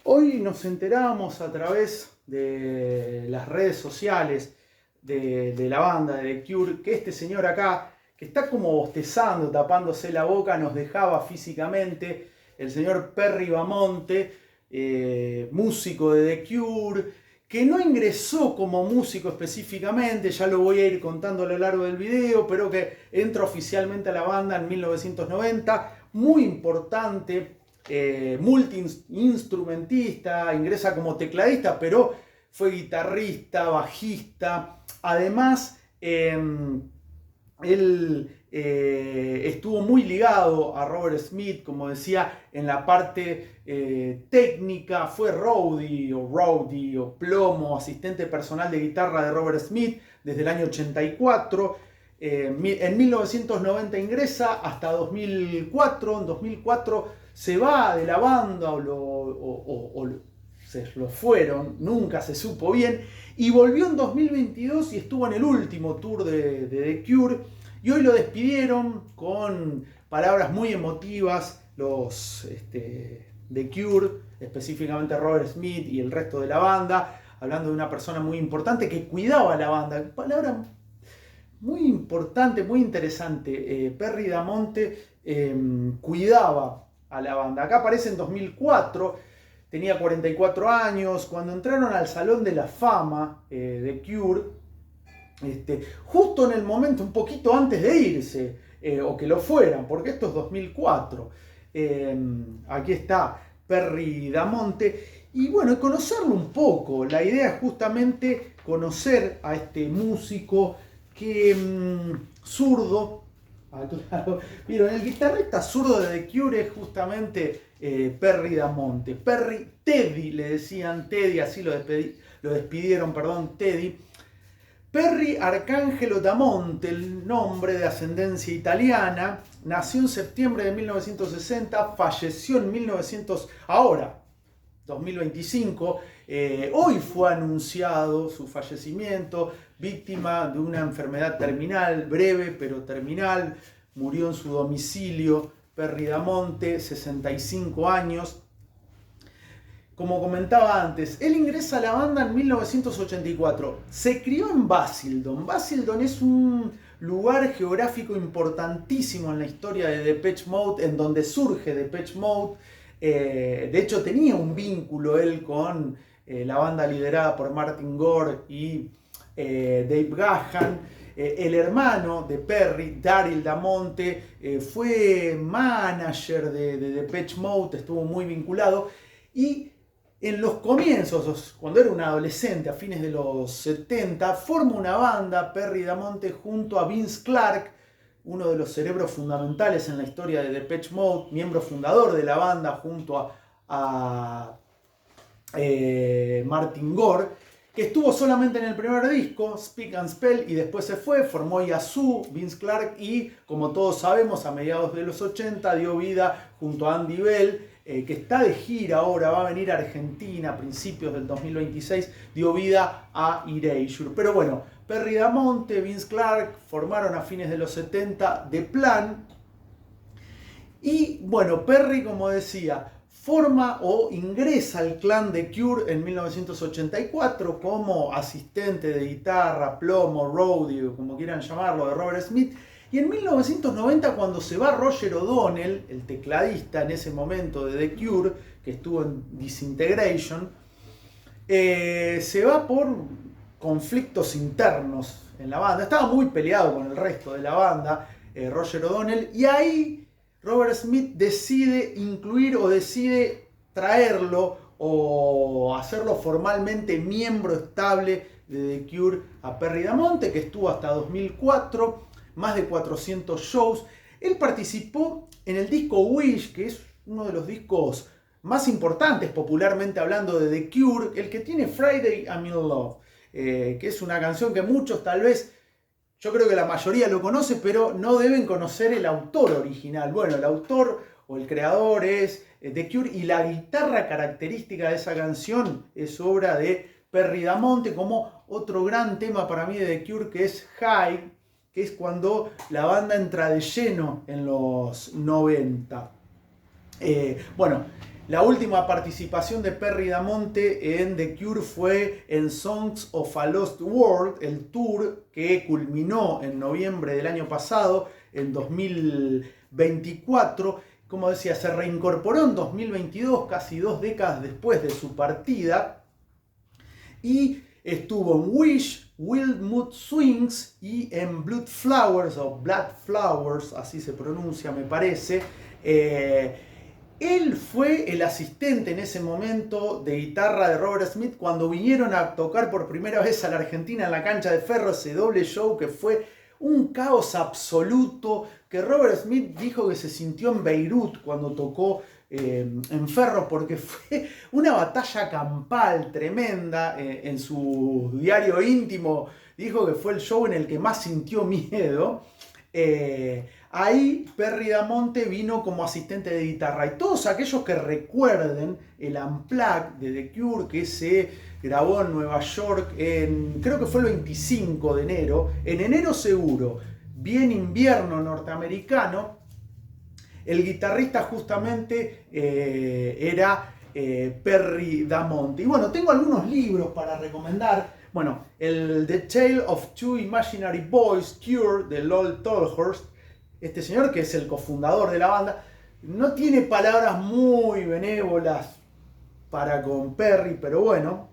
Hoy nos enteramos a través de las redes sociales de la banda de The Cure que este señor acá, que está como bostezando, tapándose la boca, nos dejaba físicamente, el señor Perry Bamonte, músico de The Cure, que no ingresó como músico específicamente, ya lo voy a ir contando a lo largo del video, pero que entra oficialmente a la banda en 1990, muy importante, multiinstrumentista, ingresa como tecladista, pero fue guitarrista, bajista, además él estuvo muy ligado a Robert Smith, como decía, en la parte técnica, fue roadie o plomo, asistente personal de guitarra de Robert Smith desde el año 84. En 1990 ingresa hasta 2004. En 2004 se va de la banda o se lo fueron, nunca se supo bien, y volvió en 2022 y estuvo en el último tour de The Cure, y hoy lo despidieron con palabras muy emotivas los The Cure, específicamente Robert Smith y el resto de la banda, hablando de una persona muy importante que cuidaba la banda. Palabra muy importante, muy interesante. Perry Bamonte cuidaba a la banda. Acá aparece en 2004, tenía 44 años, cuando entraron al Salón de la Fama de Cure, justo en el momento, un poquito antes de irse, o que lo fueran, porque esto es 2004. Aquí está Perry Bamonte. Y bueno, conocerlo un poco. La idea es justamente conocer a este músico que zurdo, claro, vieron, el guitarrista zurdo de The Cure es justamente Perry Bamonte. Teddy le decían, Teddy, así lo despidieron, perdón, Teddy. Perry Arcangelo Bamonte, el nombre de ascendencia italiana, nació en septiembre de 1960, falleció en 2025. Hoy fue anunciado su fallecimiento, víctima de una enfermedad terminal, breve pero terminal. Murió en su domicilio. Perry Bamonte, 65 años. Como comentaba antes, él ingresa a la banda en 1984. Se crió en Basildon. Basildon es un lugar geográfico importantísimo en la historia de Depeche Mode, en donde surge Depeche Mode. De hecho, tenía un vínculo él con la banda liderada por Martin Gore y Dave Gahan. El hermano de Perry, Daryl Bamonte, fue manager de Depeche Mode, estuvo muy vinculado. Y en los comienzos, cuando era un adolescente, a fines de los 70, forma una banda, Perry Bamonte, junto a Vince Clarke, uno de los cerebros fundamentales en la historia de Depeche Mode, miembro fundador de la banda junto a Martin Gore, que estuvo solamente en el primer disco, Speak and Spell, y después se fue, formó Yazoo, Vince Clarke, y como todos sabemos, a mediados de los 80 dio vida junto a Andy Bell, que está de gira ahora, va a venir a Argentina a principios del 2026, dio vida a Erasure. Pero bueno, Perry Bamonte, Vince Clarke formaron a fines de los 70 The Plan. Y bueno, Perry, como decía, forma o ingresa al clan de Cure en 1984 como asistente de guitarra, plomo, roadie, como quieran llamarlo, de Robert Smith. Y en 1990, cuando se va Roger O'Donnell, el tecladista en ese momento de The Cure, que estuvo en Disintegration, se va por conflictos internos en la banda. Estaba muy peleado con el resto de la banda, Roger O'Donnell, y ahí Robert Smith decide incluir o decide traerlo o hacerlo formalmente miembro estable de The Cure a Perry Bamonte, que estuvo hasta 2004, más de 400 shows. Él participó en el disco Wish, que es uno de los discos más importantes popularmente hablando de The Cure, el que tiene Friday I'm in Love, que es una canción que muchos tal vez, yo creo que la mayoría lo conoce, pero no deben conocer el autor original. Bueno, el autor o el creador es The Cure, y la guitarra característica de esa canción es obra de Perry Bamonte, como otro gran tema para mí de The Cure, que es High, que es cuando la banda entra de lleno en los 90. Bueno, La última participación de Perry Damonte en The Cure fue en Songs of a Lost World, el tour que culminó en noviembre del año pasado, en 2024. Como decía, se reincorporó en 2022, casi 2 décadas después de su partida. Y estuvo en Wish, Wild Mood Swings y en Blood Flowers, o Blood Flowers, así se pronuncia me parece. Él fue el asistente en ese momento de guitarra de Robert Smith cuando vinieron a tocar por primera vez a la Argentina en la cancha de Ferro, ese doble show que fue un caos absoluto, que Robert Smith dijo que se sintió en Beirut cuando tocó en Ferro, porque fue una batalla campal tremenda. En su diario íntimo dijo que fue el show en el que más sintió miedo. Ahí Perry Damonte vino como asistente de guitarra, y todos aquellos que recuerden el Unplugged de The Cure que se grabó en Nueva York, creo que fue el 25 de enero, en enero seguro, bien invierno norteamericano, el guitarrista justamente era Perry Damonte. Y bueno, tengo algunos libros para recomendar. Bueno, el The Tale of Two Imaginary Boys, Cure, de Lol Tolhurst. Este señor, que es el cofundador de la banda, no tiene palabras muy benévolas para con Perry, pero bueno,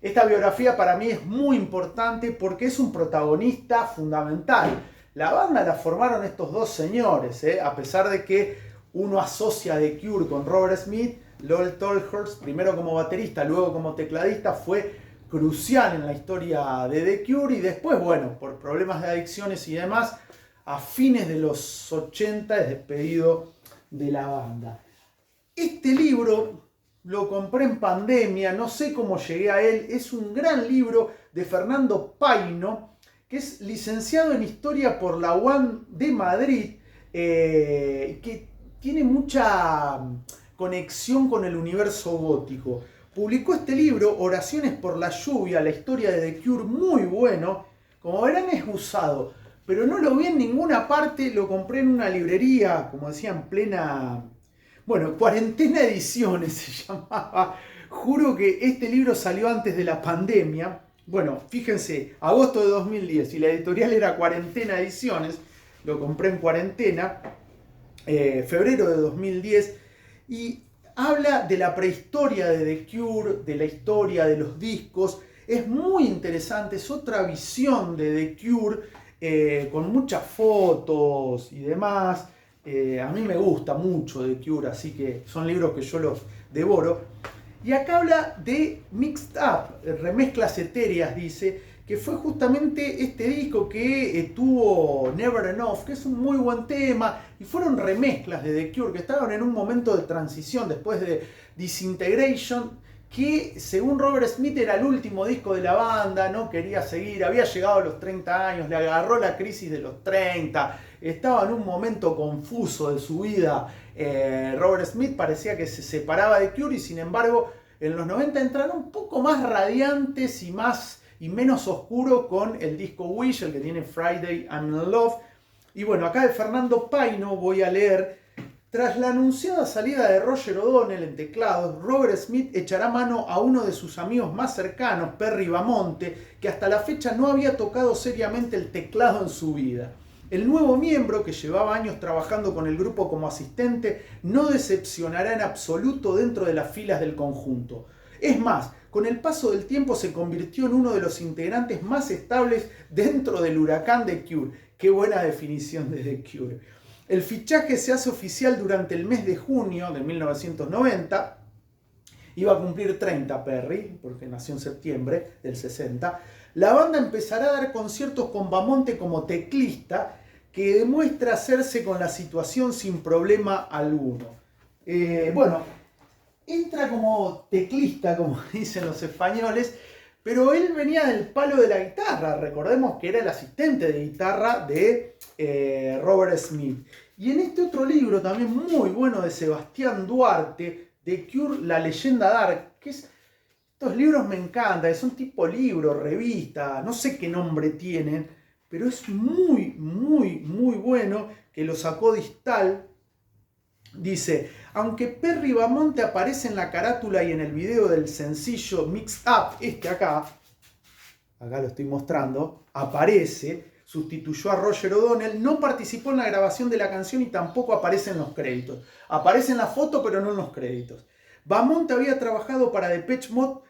esta biografía para mí es muy importante porque es un protagonista fundamental. La banda la formaron estos dos señores, a pesar de que uno asocia The Cure con Robert Smith. Lol Tolhurst, primero como baterista, luego como tecladista, fue crucial en la historia de The Cure, y después, bueno, por problemas de adicciones y demás, a fines de los 80 es despedido de la banda. Este libro lo compré en pandemia, no sé cómo llegué a él. Es un gran libro de Fernando Paino, que es licenciado en Historia por la UAM de Madrid, que tiene mucha conexión con el universo gótico. Publicó este libro, Oraciones por la lluvia, la historia de The Cure, muy bueno. Como verán, es usado, pero no lo vi en ninguna parte. Lo compré en una librería, como decía, en plena... Bueno, Cuarentena Ediciones se llamaba. Juro que este libro salió antes de la pandemia. Bueno, fíjense, agosto de 2010, y la editorial era Cuarentena Ediciones. Lo compré en cuarentena, febrero de 2010, y habla de la prehistoria de The Cure, de la historia de los discos. Es muy interesante, es otra visión de The Cure, con muchas fotos y demás. A mí me gusta mucho The Cure, así que son libros que yo los devoro. Y acá habla de Mixed Up, remezclas etéreas, dice, que fue justamente este disco que tuvo Never Enough, que es un muy buen tema, y fueron remezclas de The Cure, que estaban en un momento de transición después de Disintegration, que según Robert Smith era el último disco de la banda, no quería seguir, había llegado a los 30 años, le agarró la crisis de los 30, estaba en un momento confuso de su vida. Robert Smith parecía que se separaba de Cure, y sin embargo en los 90 entraron un poco más radiantes y menos oscuro con el disco Wish, el que tiene Friday I'm in Love. Y bueno, acá de Fernando Paino voy a leer: tras la anunciada salida de Roger O'Donnell en teclados, Robert Smith echará mano a uno de sus amigos más cercanos, Perry Damonte, que hasta la fecha no había tocado seriamente el teclado en su vida. El nuevo miembro, que llevaba años trabajando con el grupo como asistente, no decepcionará en absoluto dentro de las filas del conjunto. Es más, con el paso del tiempo se convirtió en uno de los integrantes más estables dentro del huracán de Cure. Qué buena definición de The Cure. El fichaje se hace oficial durante el mes de junio de 1990. Iba a cumplir 30 Perry, porque nació en septiembre del 60. La banda empezará a dar conciertos con Damonte como teclista, que demuestra hacerse con la situación sin problema alguno. Bueno, entra como teclista, como dicen los españoles, pero él venía del palo de la guitarra. Recordemos que era el asistente de guitarra de Robert Smith. Y en este otro libro también muy bueno de Sebastián Duarte, The Cure, la leyenda dark, que es... Estos libros me encantan, son tipo libro, revista, no sé qué nombre tienen, pero es muy, muy, muy bueno, que lo sacó Distal. Dice, aunque Perry Bamonte aparece en la carátula y en el video del sencillo Mixed Up, acá lo estoy mostrando, aparece, sustituyó a Roger O'Donnell, no participó en la grabación de la canción y tampoco aparece en los créditos. Aparece en la foto, pero no en los créditos. Bamonte había trabajado para Depeche Mode,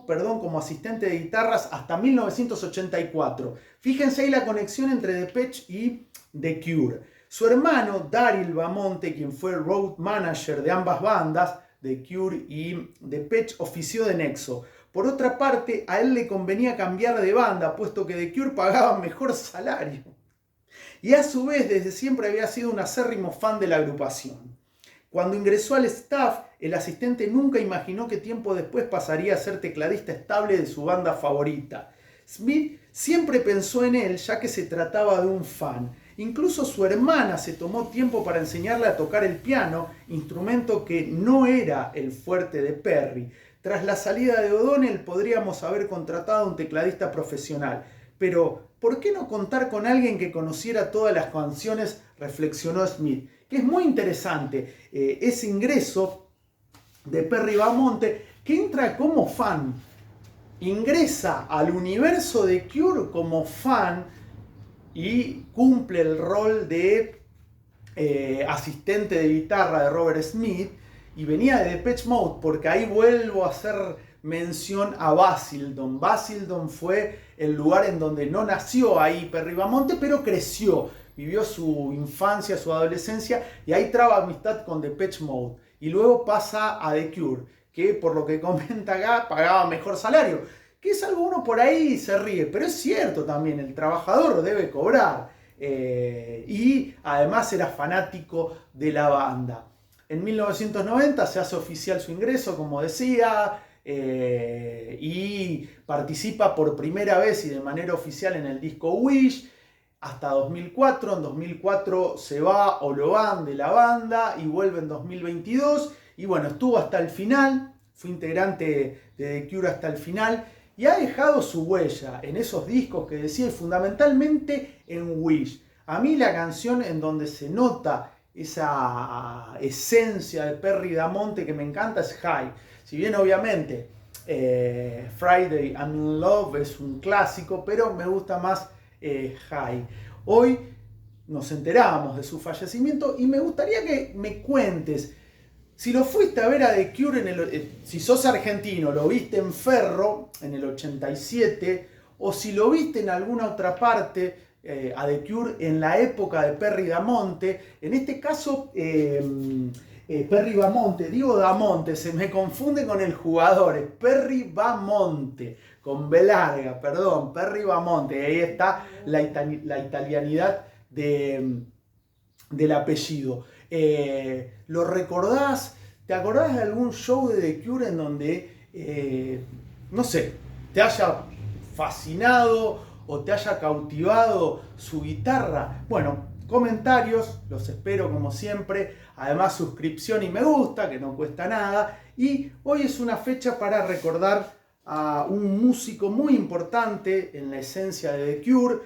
como asistente de guitarras hasta 1984. Fíjense ahí la conexión entre Depeche y The Cure. Su hermano, Daryl Bamonte, quien fue el road manager de ambas bandas, The Cure y Depeche, ofició de nexo. Por otra parte, a él le convenía cambiar de banda, puesto que The Cure pagaba mejor salario. Y a su vez, desde siempre había sido un acérrimo fan de la agrupación. Cuando ingresó al staff, el asistente nunca imaginó que tiempo después pasaría a ser tecladista estable de su banda favorita. Smith siempre pensó en él, ya que se trataba de un fan. Incluso su hermana se tomó tiempo para enseñarle a tocar el piano, instrumento que no era el fuerte de Perry. Tras la salida de O'Donnell podríamos haber contratado a un tecladista profesional. Pero, ¿por qué no contar con alguien que conociera todas las canciones?, reflexionó Smith. Que es muy interesante ese ingreso de Perry Bamonte, que entra como fan. Ingresa al universo de Cure como fan y cumple el rol de asistente de guitarra de Robert Smith, y venía de Depeche Mode, porque ahí vuelvo a hacer mención a Basildon. Basildon fue el lugar en donde no nació ahí Perry Bamonte, pero creció, vivió su infancia, su adolescencia, y ahí traba amistad con Depeche Mode. Y luego pasa a The Cure, que por lo que comenta acá pagaba mejor salario. Que es algo, uno por ahí se ríe, pero es cierto también, el trabajador debe cobrar. Y además era fanático de la banda. En 1990 se hace oficial su ingreso, como decía, y participa por primera vez y de manera oficial en el disco Wish, hasta 2004. En 2004 se va o lo van de la banda y vuelve en 2022. Y bueno, estuvo hasta el final, fue integrante de The Cure hasta el final. Y ha dejado su huella en esos discos que decía, y fundamentalmente en Wish. A mí la canción en donde se nota esa esencia de Perry Bamonte que me encanta es High. Si bien obviamente Friday I'm in Love es un clásico, pero me gusta más High. Hoy nos enteramos de su fallecimiento y me gustaría que me cuentes si lo fuiste a ver a The Cure, si sos argentino, lo viste en Ferro en el 87, o si lo viste en alguna otra parte a The Cure en la época de Perry Bamonte. En este caso, Perry Bamonte, digo Damonte, se me confunde con el jugador, es Perry Bamonte, con B larga, perdón, Perry Bamonte, ahí está la italianidad del apellido. ¿Lo recordás? ¿Te acordás de algún show de The Cure en donde, no sé, te haya fascinado o te haya cautivado su guitarra? Bueno, comentarios, los espero como siempre. Además, suscripción y me gusta, que no cuesta nada. Y hoy es una fecha para recordar a un músico muy importante en la esencia de The Cure,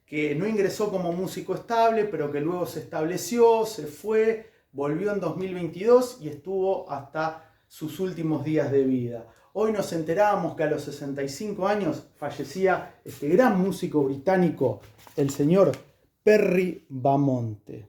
que no ingresó como músico estable, pero que luego se estableció, se fue, volvió en 2022 y estuvo hasta sus últimos días de vida. Hoy nos enterábamos que a los 65 años fallecía este gran músico británico, el señor Perry Bamonte.